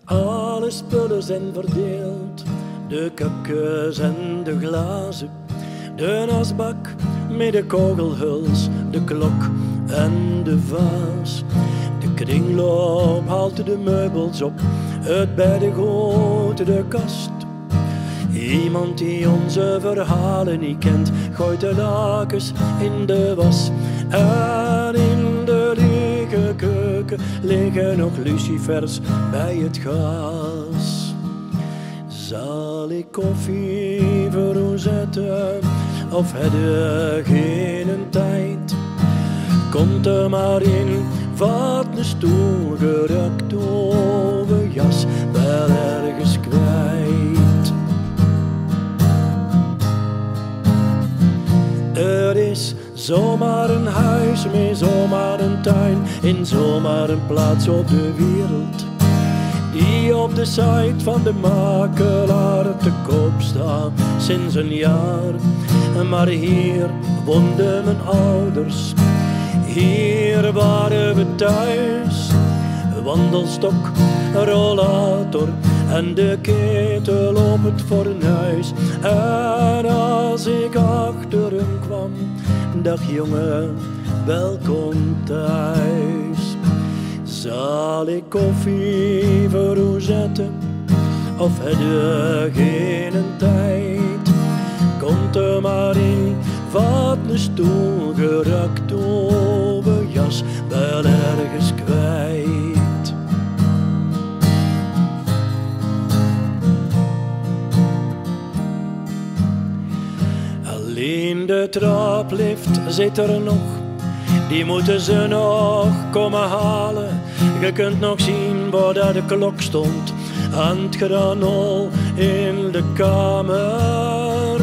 Alle spullen zijn verdeeld, de cupjes en de glazen, de asbak met de kogelhuls, de klok en de vaas. De kringloop haalt de meubels op, uit bij de grote kast. Iemand die onze verhalen niet kent, gooit de lakens in de was. En in de lege keuken liggen nog lucifers bij het gas. Zal ik koffie voor u zetten, of heb je geen tijd? Komt er maar in, vat een stoel, gerukt overjas, wel ergens kwijt. Er is zomaar een huis met zomaar een tuin, in zomaar een plaats op de wereld, die op de site van de makelaar te koop staat sinds een jaar. Maar hier woonden mijn ouders, hier waren we thuis. Wandelstok, rollator en de ketel op het fornuis. En als ik achter hem kwam, dag jongen, welkom thuis. Zal ik koffie voor u zetten, of heb je geen tijd? Komt er maar in, vat een stoel, gerukt overjas, wel ergens kwijt. Alleen de traplift zit er nog, die moeten ze nog komen halen. Je kunt nog zien waar daar de klok stond, aan het granol in de kamer.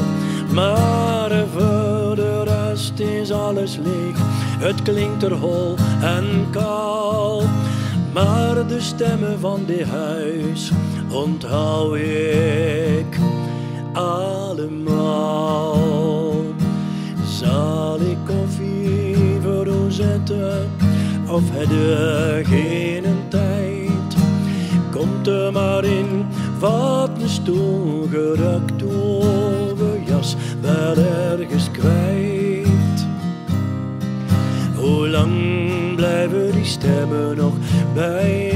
Maar voor de rest is alles leeg, het klinkt er hol en kaal. Maar de stemmen van dit huis onthoud ik allemaal. Zal ik koffie voor u zetten, of heb je geen tijd? Komt er maar in, vat een stoel, gerukt overjas, wel ergens kwijt. Hoe lang blijven die stemmen nog bij